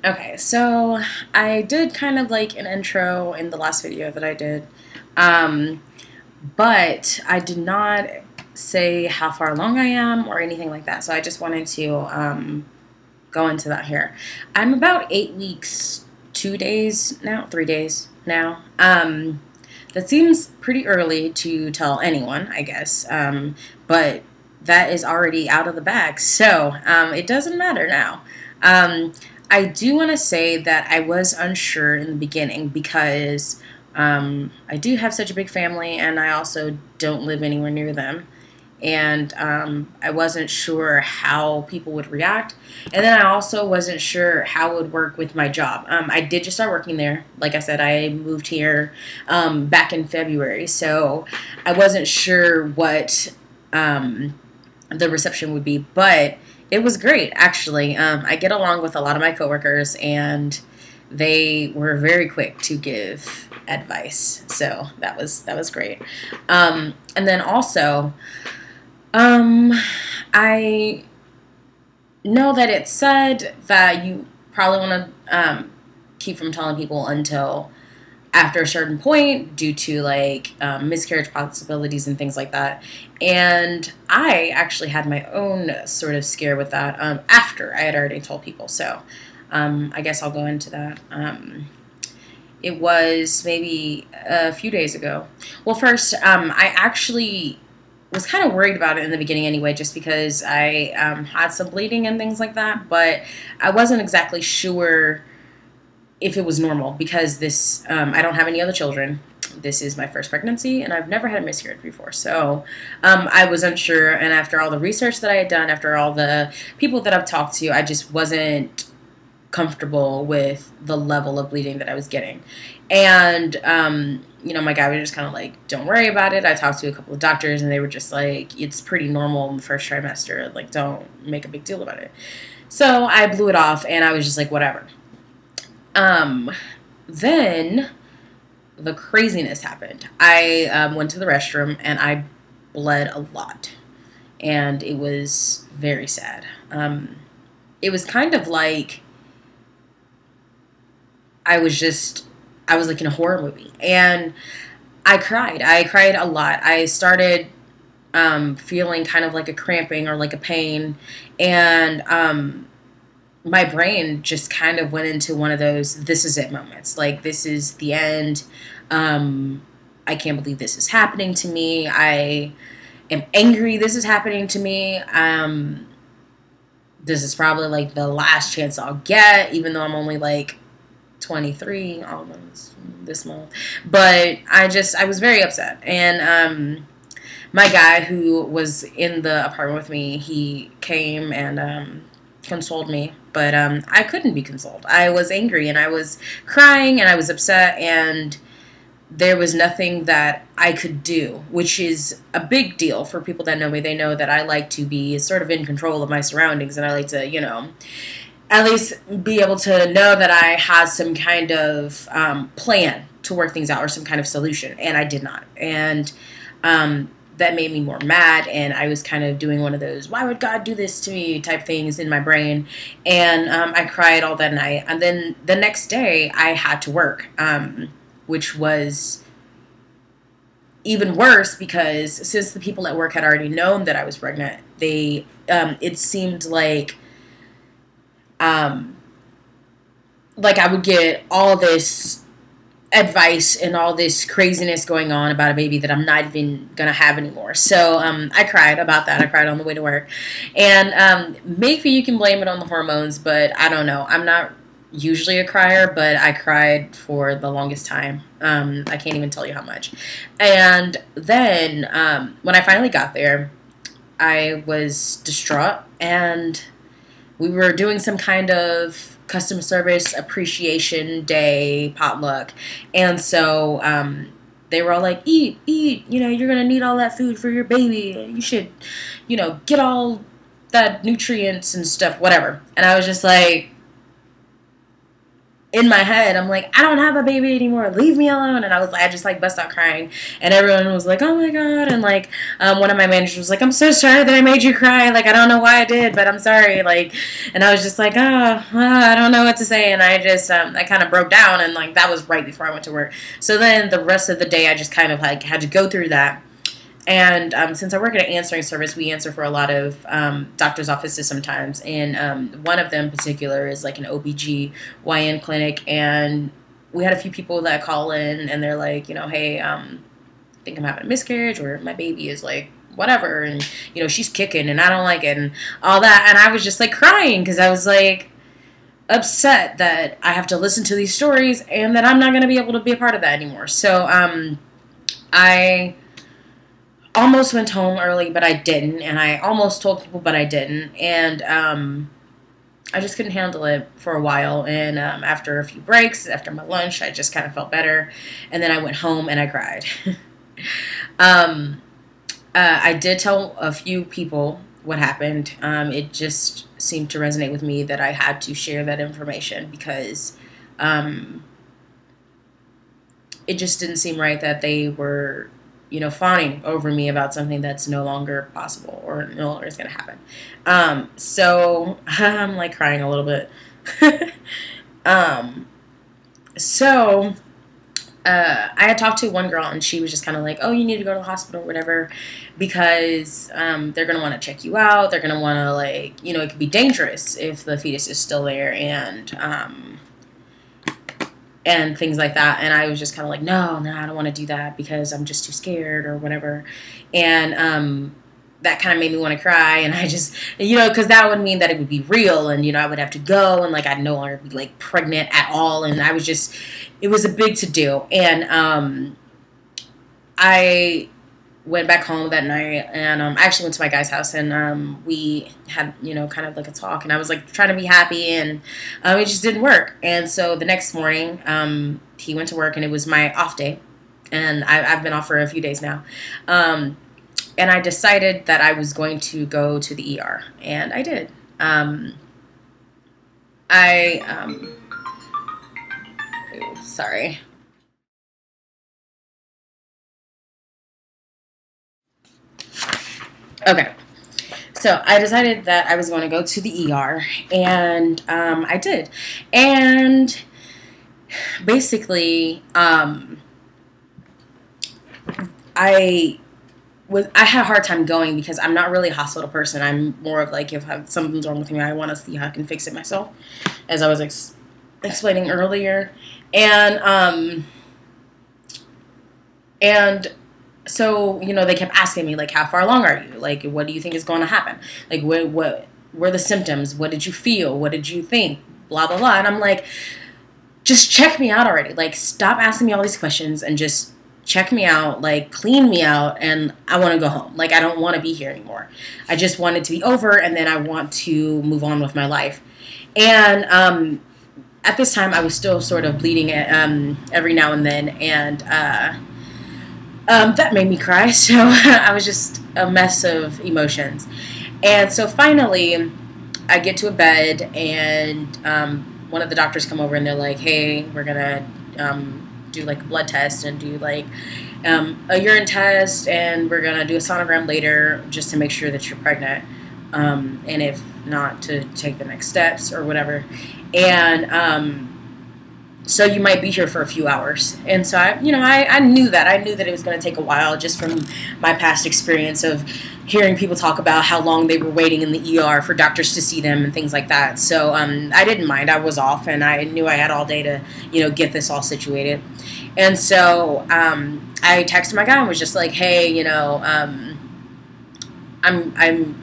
Okay, so I did kind of like an intro in the last video that I did, um, but I did not say how far along I am or anything like that. So I just wanted to go into that here. I'm about 8 weeks, 2 days now, 3 days now. That seems pretty early to tell anyone, I guess, but that is already out of the bag, so it doesn't matter now. Um, I do want to say that I was unsure in the beginning because I do have such a big family and I also don't live anywhere near them. And I wasn't sure how people would react. And then I also wasn't sure how it would work with my job. I did just start working there. Like I said, I moved here back in February. So I wasn't sure what the reception would be. But it was great, actually. I get along with a lot of my coworkers, and they were very quick to give advice. So that was great. And then also, I know that it said that you probably want to keep from telling people until after a certain point due to like miscarriage possibilities and things like that. And I actually had my own sort of scare with that after I had already told people. So I guess I'll go into that. It was maybe a few days ago. Well, first, I actually was kind of worried about it in the beginning anyway, just because I had some bleeding and things like that, but I wasn't exactly sure if it was normal because this, I don't have any other children. This is my first pregnancy, and I've never had a miscarriage before, so I was unsure, and after all the research that I had done, after all the people that I've talked to, I just wasn't comfortable with the level of bleeding that I was getting. And you know, my guy was just kind of like, don't worry about it. I talked to a couple of doctors, and they were just like, it's pretty normal in the first trimester, like don't make a big deal about it. So I blew it off, and I was just like, whatever. Then the craziness happened. I went to the restroom, and I bled a lot, and it was very sad. It was kind of like I was like in a horror movie, and I cried. I cried a lot. I started feeling kind of like a cramping or like a pain, and my brain just kind of went into one of those "this is it" moments. Like, this is the end. I can't believe this is happening to me. I am angry this is happening to me. This is probably like the last chance I'll get, even though I'm only like 23 almost this month. But I was very upset. And my guy who was in the apartment with me, he came and consoled me. But I couldn't be consoled. I was angry, and I was crying, and I was upset, and there was nothing that I could do, which is a big deal for people that know me. They know that I like to be sort of in control of my surroundings, and I like to, you know, at least be able to know that I had some kind of plan to work things out or some kind of solution, and I did not. And that made me more mad, and I was kind of doing one of those "why would God do this to me" type things in my brain, and I cried all that night. And then the next day I had to work, which was even worse because since the people at work had already known that I was pregnant, they it seemed like I would get all this advice and all this craziness going on about a baby that I'm not even gonna have anymore. So I cried about that. I cried on the way to work, and maybe you can blame it on the hormones, but I don't know. I'm not usually a crier, but I cried for the longest time. I can't even tell you how much. And then when I finally got there, I was distraught, and we were doing some kind of customer service appreciation day potluck, and so they were all like, eat, you know, you're gonna need all that food for your baby, you should, you know, get all that nutrients and stuff, whatever. And I was just like, in my head, I'm like, I don't have a baby anymore. Leave me alone. And I just like bust out crying. And everyone was like, oh my God. And like, one of my managers was like, I'm so sorry that I made you cry. Like, I don't know why I did, but I'm sorry. Like, and I was just like, I don't know what to say. And I just, I kind of broke down. And like, that was right before I went to work. So then the rest of the day, I just kind of like had to go through that. And since I work at an answering service, we answer for a lot of doctor's offices sometimes. And one of them in particular is like an OBGYN clinic. And we had a few people that call in and they're like, you know, hey, I think I'm having a miscarriage, or my baby is like whatever. And, you know, she's kicking and I don't like it and all that. And I was just like crying because I was like upset that I have to listen to these stories and that I'm not going to be able to be a part of that anymore. So I almost went home early, but I didn't, and I almost told people, but I didn't, and I just couldn't handle it for a while, and after a few breaks, after my lunch, I just kind of felt better, and then I went home and I cried. I did tell a few people what happened. It just seemed to resonate with me that I had to share that information because it just didn't seem right that they were, you know, fawning over me about something that's no longer possible or no longer is going to happen. So I'm like crying a little bit. So I had talked to one girl and she was just kind of like, oh, you need to go to the hospital or whatever because they're going to want to check you out. They're going to want to, like, you know, it could be dangerous if the fetus is still there and things like that. And I was just kind of like, no, I don't want to do that because I'm just too scared or whatever. And that kind of made me want to cry. And I just, you know, because that would mean that it would be real and, you know, I would have to go and, like, I'd no longer be, like, pregnant at all. And I was just, it was a big to-do. And I went back home that night and I actually went to my guy's house and we had, you know, kind of like a talk and I was like trying to be happy and it just didn't work. And so the next morning he went to work and it was my off day and I've been off for a few days now. And I decided that I was going to go to the ER and I did. Sorry. Okay, so I decided that I was going to go to the ER, and I did. And basically, I had a hard time going because I'm not really a hospital person. I'm more of like, if something's wrong with me, I want to see how I can fix it myself, as I was explaining earlier. And so, you know, they kept asking me, like, how far along are you? Like, what do you think is going to happen? Like, what were the symptoms? What did you feel? What did you think? Blah, blah, blah. And I'm like, just check me out already. Like, stop asking me all these questions and just check me out, like, clean me out, and I want to go home. Like, I don't want to be here anymore. I just want it to be over, and then I want to move on with my life. And at this time, I was still sort of bleeding every now and then, and that made me cry, so I was just a mess of emotions. And so finally, I get to a bed, and one of the doctors come over, and they're like, hey, we're going to do, like, a blood test and do, like, a urine test, and we're going to do a sonogram later just to make sure that you're pregnant, and if not, to take the next steps or whatever. And so you might be here for a few hours. And so I knew that. I knew that it was going to take a while just from my past experience of hearing people talk about how long they were waiting in the ER for doctors to see them and things like that. So I didn't mind. I was off and I knew I had all day to, you know, get this all situated. And so I texted my guy and was just like, hey, you know, I'm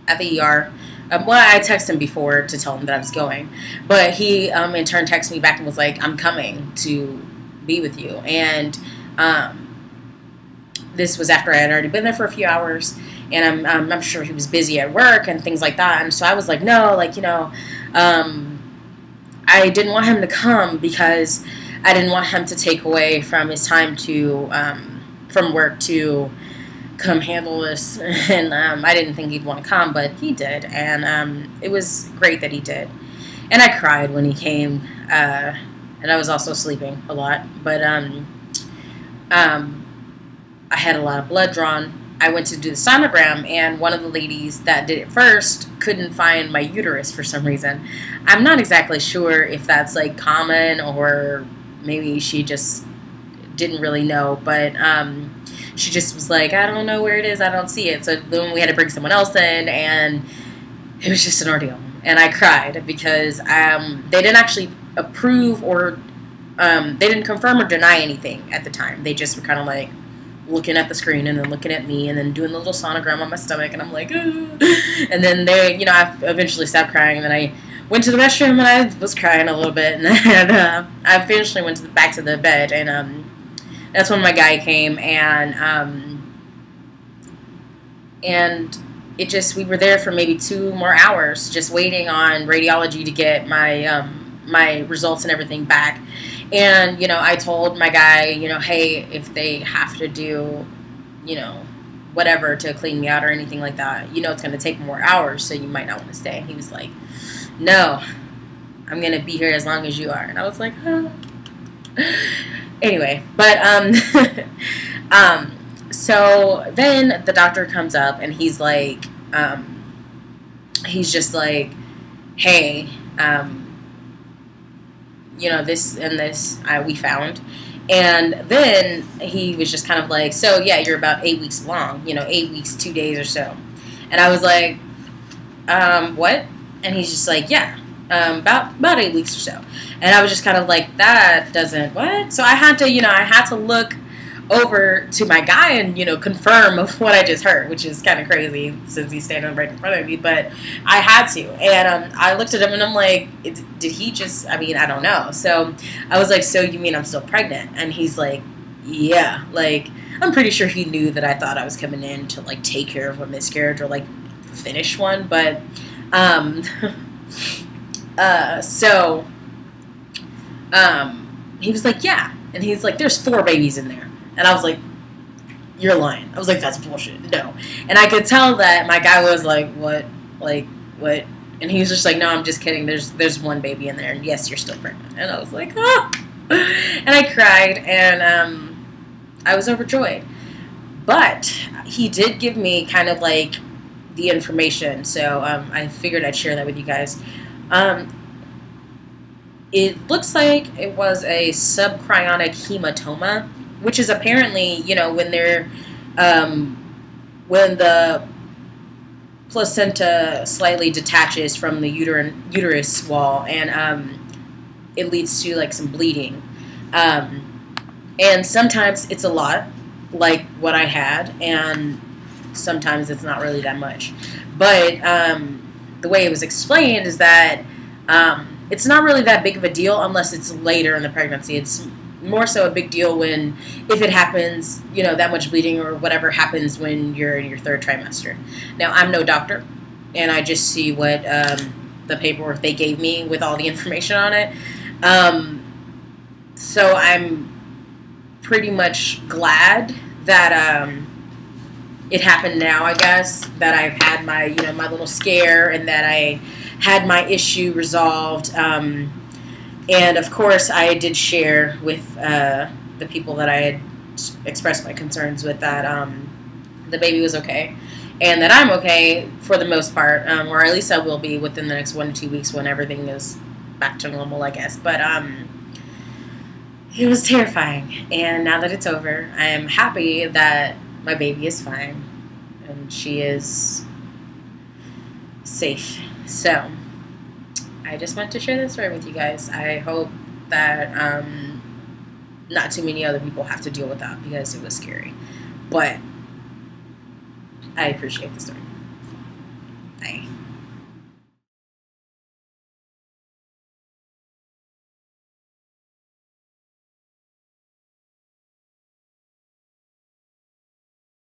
at the ER. Well, I texted him before to tell him that I was going, but he in turn texted me back and was like, I'm coming to be with you. And this was after I had already been there for a few hours, and I'm sure he was busy at work and things like that. And so I was like, no, like, you know, I didn't want him to come because I didn't want him to take away from his time to from work to come handle this. And I didn't think he'd want to come, but he did, and it was great that he did. And I cried when he came, and I was also sleeping a lot. But I had a lot of blood drawn. I went to do the sonogram, and one of the ladies that did it first couldn't find my uterus for some reason. I'm not exactly sure if that's like common, or maybe she just didn't really know, but she just was like, I don't know where it is, I don't see it. So then we had to bring someone else in, and it was just an ordeal. And I cried because they didn't actually approve, or they didn't confirm or deny anything at the time. They just were kind of like looking at the screen and then looking at me and then doing the little sonogram on my stomach, and I'm like, ugh. And then they, I eventually stopped crying, and then I went to the restroom and I was crying a little bit, and then I eventually went back to the bed, and that's when my guy came, and it just, we were there for maybe 2 more hours just waiting on radiology to get my my results and everything back. And I told my guy, hey, if they have to do whatever to clean me out or anything like that, it's going to take more hours, so you might not want to stay. And he was like, no, I'm going to be here as long as you are. And I was like, oh. Anyway, but so then the doctor comes up, and he's like, he's just like, hey, this and this we found. And then he was just kind of like, so yeah, you're about 8 weeks along, 8 weeks, 2 days or so. And I was like, what? And he's just like, yeah, about 8 weeks or so. And I was just kind of like, that doesn't, what? So I had to, I had to look over to my guy and, confirm of what I just heard, which is kind of crazy since he's standing right in front of me, but I had to. And I looked at him and I'm like, did he just, I don't know. So I was like, so you mean I'm still pregnant? And he's like, yeah, like, I'm pretty sure he knew that I thought I was coming in to like take care of a miscarriage or like finish one, but he was like, yeah. And he's like, there's 4 babies in there. And I was like, you're lying. I was like, that's bullshit. No. And I could tell that my guy was like, what? Like, what? And he was just like, no, I'm just kidding. There's 1 baby in there. And yes, you're still pregnant. And I was like, oh. And I cried. And I was overjoyed. But he did give me kind of like the information. So I figured I'd share that with you guys. It looks like it was a subchorionic hematoma, which is apparently, when they're, when the placenta slightly detaches from the uterus wall, and it leads to like some bleeding. And sometimes it's a lot, like what I had, and sometimes it's not really that much. But the way it was explained is that it's not really that big of a deal unless it's later in the pregnancy. It's more so a big deal if it happens, that much bleeding or whatever happens when you're in your 3rd trimester. Now, I'm no doctor, and I just see what the paperwork they gave me with all the information on it. So I'm pretty much glad that it happened now, I guess, that I've had my, my little scare, and that I had my issue resolved. And of course, I did share with the people that I had expressed my concerns with that the baby was okay, and that I'm okay for the most part, or at least I will be within the next 1 to 2 weeks when everything is back to normal, I guess. But it was terrifying, and now that it's over, I am happy that my baby is fine and she is safe. So I just want to share this story with you guys. I hope that not too many other people have to deal with that, because it was scary. But I appreciate the story. Bye.